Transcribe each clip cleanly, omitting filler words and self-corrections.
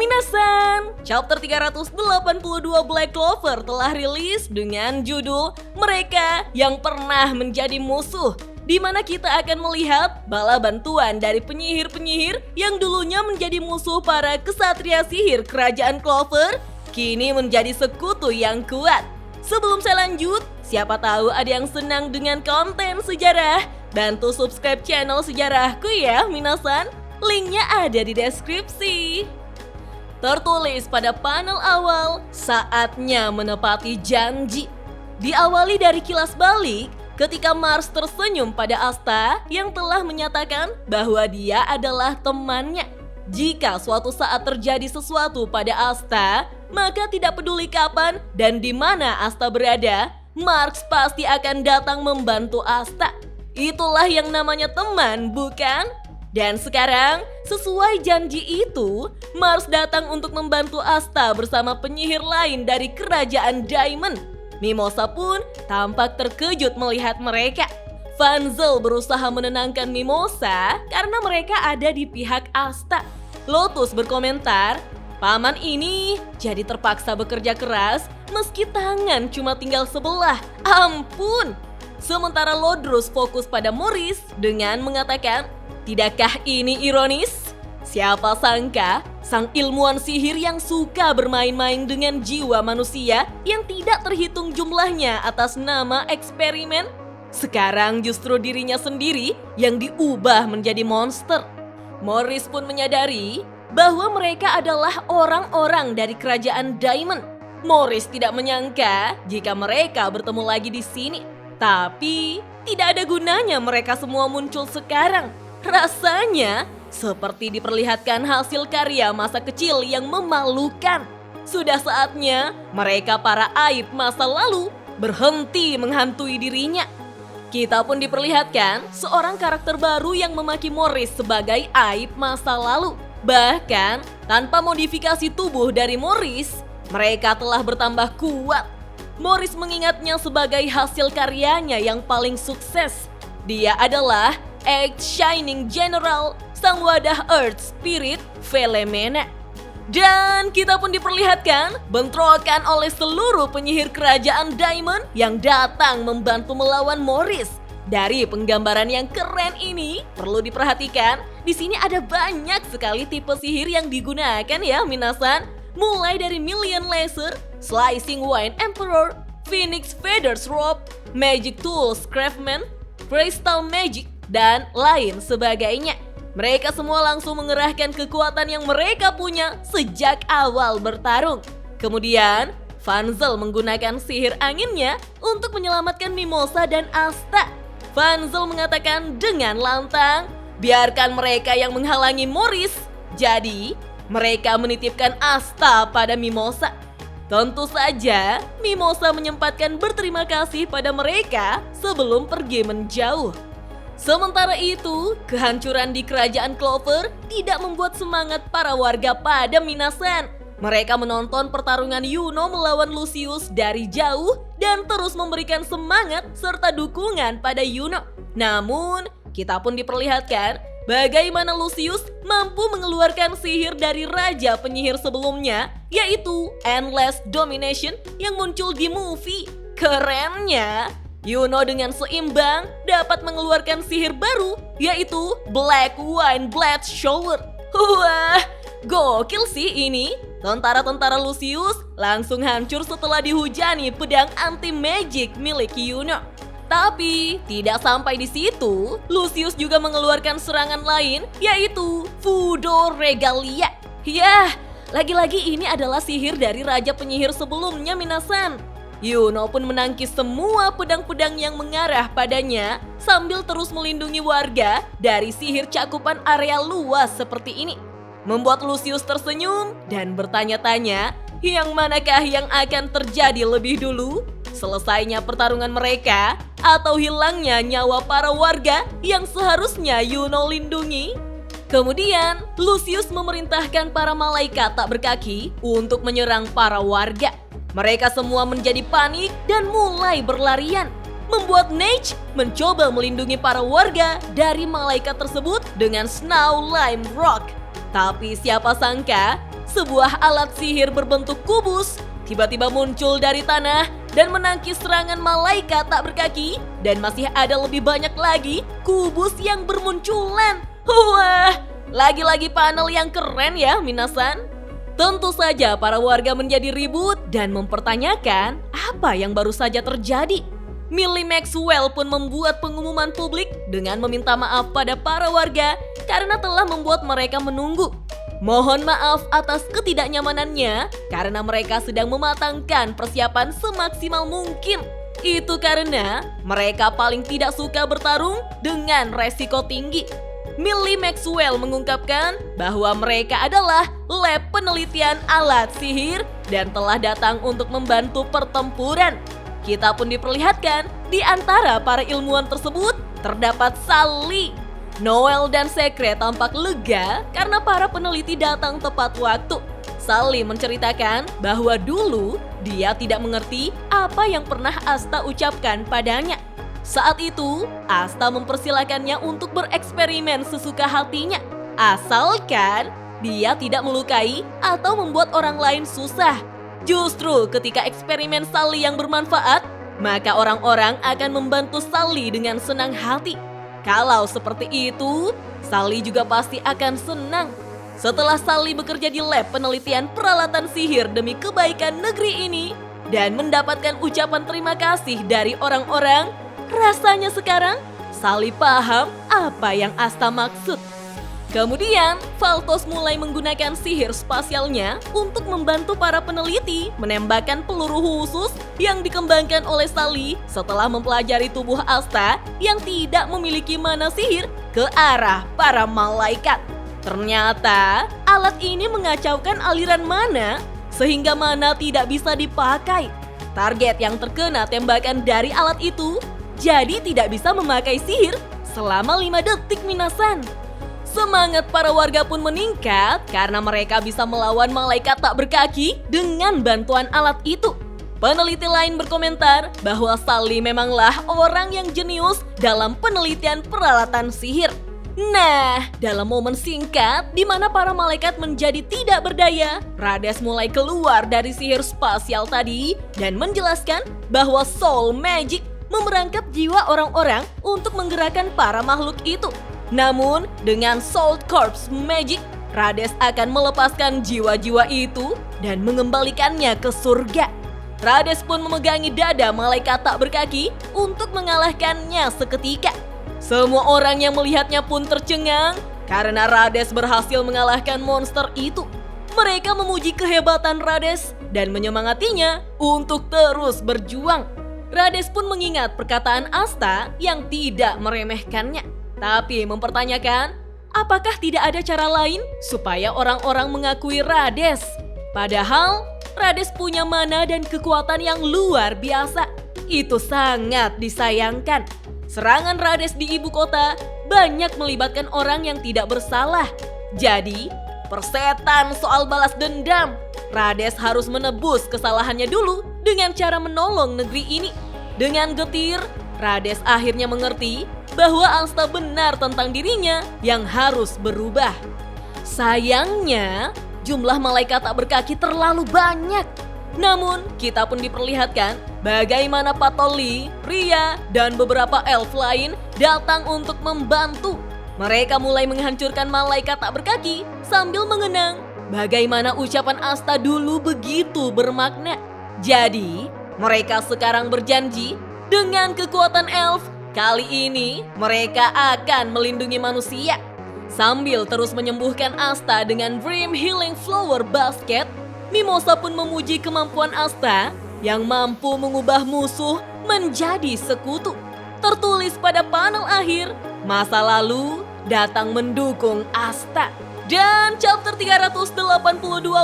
Minasan, chapter 382 Black Clover telah rilis dengan judul Mereka yang Pernah Menjadi Musuh, di mana kita akan melihat bala bantuan dari penyihir-penyihir yang dulunya menjadi musuh para kesatria sihir kerajaan Clover, kini menjadi sekutu yang kuat. Sebelum saya lanjut, siapa tahu ada yang senang dengan konten sejarah, bantu subscribe channel sejarahku ya Minasan, linknya ada di deskripsi. Tertulis pada panel awal, saatnya menepati janji. Diawali dari kilas balik, ketika Mars tersenyum pada Asta yang telah menyatakan bahwa dia adalah temannya. Jika suatu saat terjadi sesuatu pada Asta, maka tidak peduli kapan dan di mana Asta berada, Mars pasti akan datang membantu Asta. Itulah yang namanya teman, bukan? Dan sekarang, sesuai janji itu, Mars datang untuk membantu Asta bersama penyihir lain dari kerajaan Diamond. Mimosa pun tampak terkejut melihat mereka. Fanzel berusaha menenangkan Mimosa karena mereka ada di pihak Asta. Lotus berkomentar, paman ini jadi terpaksa bekerja keras meski tangan cuma tinggal sebelah. Ampun! Sementara Lodrus fokus pada Morris dengan mengatakan, tidakkah ini ironis? Siapa sangka sang ilmuwan sihir yang suka bermain-main dengan jiwa manusia yang tidak terhitung jumlahnya atas nama eksperimen, sekarang justru dirinya sendiri yang diubah menjadi monster. Morris pun menyadari bahwa mereka adalah orang-orang dari kerajaan Diamond. Morris tidak menyangka jika mereka bertemu lagi di sini. Tapi tidak ada gunanya mereka semua muncul sekarang. Rasanya seperti diperlihatkan hasil karya masa kecil yang memalukan. Sudah saatnya mereka para aib masa lalu berhenti menghantui dirinya. Kita pun diperlihatkan seorang karakter baru yang memaki Morris sebagai aib masa lalu. Bahkan tanpa modifikasi tubuh dari Morris, mereka telah bertambah kuat. Morris mengingatnya sebagai hasil karyanya yang paling sukses. Dia adalah Egg Shining General, sang wadah Earth Spirit Velemena. Dan kita pun diperlihatkan bentrokan oleh seluruh penyihir kerajaan Diamond yang datang membantu melawan Morris. Dari penggambaran yang keren ini, perlu diperhatikan, di sini ada banyak sekali tipe sihir yang digunakan ya Minasan. Mulai dari Million Laser, Slicing Wine Emperor, Phoenix Feathers Robe, Magic Tools Craftsman, Crystal Magic, dan lain sebagainya. Mereka semua langsung mengerahkan kekuatan yang mereka punya sejak awal bertarung. Kemudian, Fanzel menggunakan sihir anginnya untuk menyelamatkan Mimosa dan Asta. Fanzel mengatakan dengan lantang, biarkan mereka yang menghalangi Morris. Jadi, mereka menitipkan Asta pada Mimosa. Tentu saja, Mimosa menyempatkan berterima kasih pada mereka sebelum pergi menjauh. Sementara itu, kehancuran di kerajaan Clover tidak membuat semangat para warga pada Minasan. Mereka menonton pertarungan Yuno melawan Lucius dari jauh dan terus memberikan semangat serta dukungan pada Yuno. Namun, kita pun diperlihatkan bagaimana Lucius mampu mengeluarkan sihir dari raja penyihir sebelumnya, yaitu Endless Domination yang muncul di movie. Kerennya, Yuno dengan seimbang dapat mengeluarkan sihir baru, yaitu Black Wine Blade Shower. Wah, gokil sih ini. Tentara-tentara Lucius langsung hancur setelah dihujani pedang anti-magic milik Yuno. Tapi tidak sampai di situ, Lucius juga mengeluarkan serangan lain, yaitu Fudo Regalia. Yah, lagi-lagi ini adalah sihir dari raja penyihir sebelumnya Minasan. Yuno pun menangkis semua pedang-pedang yang mengarah padanya sambil terus melindungi warga dari sihir cakupan area luas seperti ini. Membuat Lucius tersenyum dan bertanya-tanya, yang manakah yang akan terjadi lebih dulu? Selesainya pertarungan mereka atau hilangnya nyawa para warga yang seharusnya Yuno lindungi? Kemudian, Lucius memerintahkan para malaikat tak berkaki untuk menyerang para warga. Mereka semua menjadi panik dan mulai berlarian, membuat Neige mencoba melindungi para warga dari malaikat tersebut dengan Snow Lime Rock. Tapi siapa sangka, sebuah alat sihir berbentuk kubus tiba-tiba muncul dari tanah dan menangkis serangan malaikat tak berkaki, dan masih ada lebih banyak lagi kubus yang bermunculan. Wah, lagi-lagi panel yang keren ya, minasan. Tentu saja para warga menjadi ribut dan mempertanyakan apa yang baru saja terjadi. Millie Maxwell pun membuat pengumuman publik dengan meminta maaf pada para warga karena telah membuat mereka menunggu. Mohon maaf atas ketidaknyamanannya karena mereka sedang mematangkan persiapan semaksimal mungkin. Itu karena mereka paling tidak suka bertarung dengan resiko tinggi. Millie Maxwell mengungkapkan bahwa mereka adalah lab penelitian alat sihir dan telah datang untuk membantu pertempuran. Kita pun diperlihatkan di antara para ilmuwan tersebut terdapat Sally. Noel dan Secret tampak lega karena para peneliti datang tepat waktu. Sally menceritakan bahwa dulu dia tidak mengerti apa yang pernah Asta ucapkan padanya. Saat itu, Asta mempersilakannya untuk bereksperimen sesuka hatinya, asalkan dia tidak melukai atau membuat orang lain susah. Justru ketika eksperimen Sally yang bermanfaat, maka orang-orang akan membantu Sally dengan senang hati. Kalau seperti itu, Sally juga pasti akan senang. Setelah Sally bekerja di lab penelitian peralatan sihir demi kebaikan negeri ini dan mendapatkan ucapan terima kasih dari orang-orang, rasanya sekarang Sally paham apa yang Asta maksud. Kemudian, Valtos mulai menggunakan sihir spasialnya untuk membantu para peneliti menembakkan peluru khusus yang dikembangkan oleh Sally setelah mempelajari tubuh Asta yang tidak memiliki mana sihir ke arah para malaikat. Ternyata, alat ini mengacaukan aliran mana sehingga mana tidak bisa dipakai. Target yang terkena tembakan dari alat itu jadi tidak bisa memakai sihir selama 5 detik, minasan. Semangat para warga pun meningkat karena mereka bisa melawan malaikat tak berkaki dengan bantuan alat itu. Peneliti lain berkomentar bahwa Sally memanglah orang yang jenius dalam penelitian peralatan sihir. Nah, dalam momen singkat di mana para malaikat menjadi tidak berdaya, Rades mulai keluar dari sihir spasial tadi dan menjelaskan bahwa Soul Magic memerangkap jiwa orang-orang untuk menggerakkan para makhluk itu. Namun, dengan Soul Corpse Magic, Rades akan melepaskan jiwa-jiwa itu dan mengembalikannya ke surga. Rades pun memegangi dada malaikat tak berkaki untuk mengalahkannya seketika. Semua orang yang melihatnya pun tercengang karena Rades berhasil mengalahkan monster itu. Mereka memuji kehebatan Rades dan menyemangatinya untuk terus berjuang. Rades pun mengingat perkataan Asta yang tidak meremehkannya, tapi mempertanyakan apakah tidak ada cara lain supaya orang-orang mengakui Rades. Padahal Rades punya mana dan kekuatan yang luar biasa. Itu sangat disayangkan. Serangan Rades di ibu kota banyak melibatkan orang yang tidak bersalah. Jadi, persetan soal balas dendam. Rades harus menebus kesalahannya dulu dengan cara menolong negeri ini. Dengan getir, Rades akhirnya mengerti bahwa Asta benar tentang dirinya yang harus berubah. Sayangnya, jumlah malaikat tak berkaki terlalu banyak. Namun, kita pun diperlihatkan bagaimana Patoli, Ria, dan beberapa elf lain datang untuk membantu. Mereka mulai menghancurkan malaikat tak berkaki sambil mengenang bagaimana ucapan Asta dulu begitu bermakna. Jadi, mereka sekarang berjanji dengan kekuatan elf, kali ini mereka akan melindungi manusia. Sambil terus menyembuhkan Asta dengan Dream Healing Flower Basket, Mimosa pun memuji kemampuan Asta yang mampu mengubah musuh menjadi sekutu. Tertulis pada panel akhir, masa lalu datang mendukung Asta. Dan chapter 382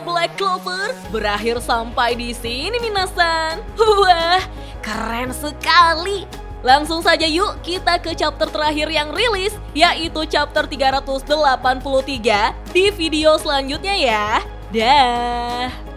Black Clover berakhir sampai di sini, minasan. Wah, keren sekali. Langsung saja yuk kita ke chapter terakhir yang rilis, yaitu chapter 383 di video selanjutnya ya. Dah.